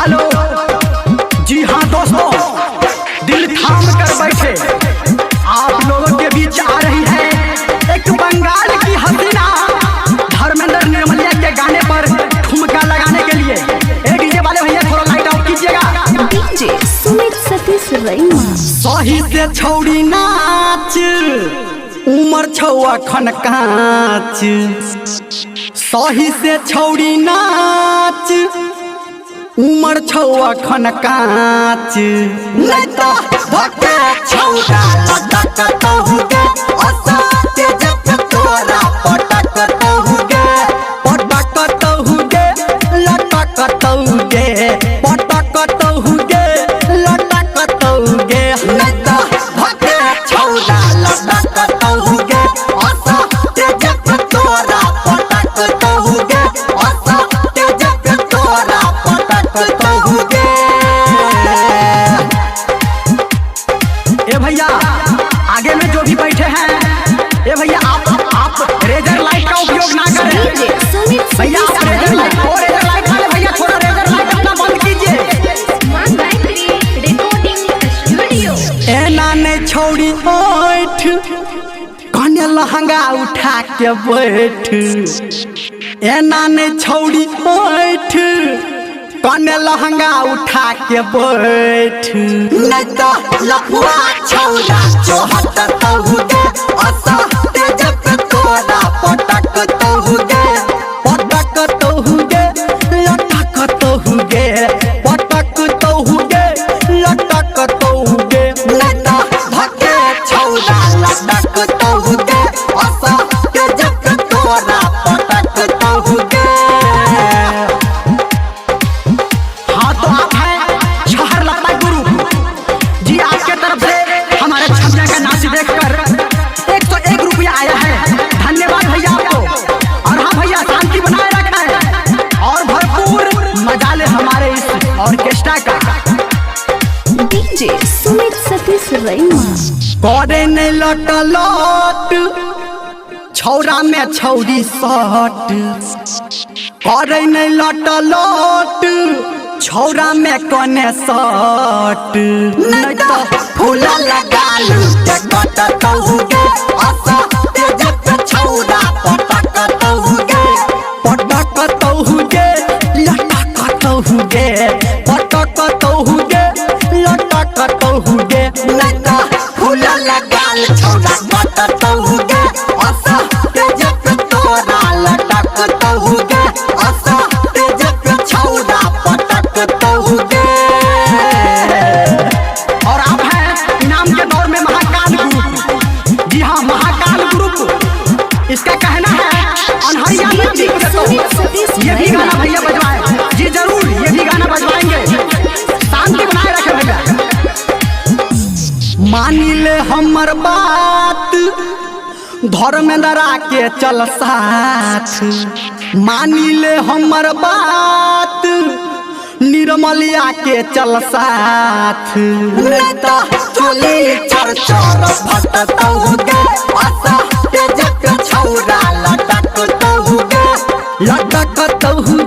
Hello जी हाँ दोस्तों, दिल थाम कर बैठे आप लोगों के बीच आ रही है एक बंगाल की हसीना धर्मेंद्र निर्मलिया के गाने पर ठुमका लगाने के लिए। ए डीजे वाले भैया थोड़ा लाइट ऑफ कीजिएगा। डीजे सुमित सतीश रईमा। सही से छौड़ी नाच उमर छौआ खन काच, सही से छौड़ी नाच उमर छौआ खन काच, नहीं तो धक्के छौड़ा लटक तहुगे असाते जब तोरा पटक तहुगे पटक तहुगे लटक तहुगे पटक तहुगे लटक तहुगे, नहीं तो धक्के छौड़ा लटक तहुगे असाते जब तोरा पटक तहुगे असाते जब तोरा पटक तहुगे। ए भैया आगे में जो भी बैठे हैं, ए भैया आप रेजर लाइट का उपयोग ना करें। डीजे सुमित भैया आप सतीश रेजर लाइट रईमा। और रेजर लाइट वाले भैया थोड़ा रेजर लाइट अपना बंद कीजिए। Recording studio. एना नहीं छौड़ी बैठ कने लहंगा उठा के बैठ, एना नहीं छौड़ी बैठ कने लहंगा उठा के बैठ, नहीं तो लफुआ छौड़ा चोहट तहुगे असाते जब तोरा पटक तहुगे पटक तहुगे लटक तहुगे पटक तहुगे लटक तहुगे, नहीं तो धक्के छौड़ा लटक तहुगे असाते जब तोरा पटक तहुगे। हाँ तो आप हैं शहर लता गुरु जी, आपके तरफ से हमारे छमिया का नाच देखकर 101 रुपया आया है। धन्यवाद भैया आपको। और हाँ भैया शांति बनाए रखें और भरपूर मजा ले हमारे इस ऑर्केस्ट्रा का। डीजे सुमित सतीश रईमा। करे नहीं लट लट छौरा में छौरी सट, करे नहीं लट लट छौरा में कने सट, नहीं तो फूला लगा लू के कट तहुगे असाते जब छौरा पटक तहुगे पटक तहुगे लटक तहुगे पटक तहुगे लटक तहुगे, नहीं तो फूला लगा लू छौरा कट तहुगे असाते जब तोरा लटक तहुगे असाते जब छौरा पटक तहुगे। और आप हैं इनाम के दौर में महाकाल ग्रुप। जी हाँ महाकाल ग्रुप, इसका कहना है अनहरिया में डीजे सुमित सतीश ये भी गाना रईमा। भैया बजवाए जी, जरूर ये भी गाना बजवाएंगे। शांति बनाए रखे भैया। मानी ले हमर बात धर्मेंद्र के चल साथ, मानी ले हमर बात निर्मलिया के चल साथ, नहीं तो चोली चर चर फट तहुगे असाते जब छौरा लटक तहुगे लटक तहुगे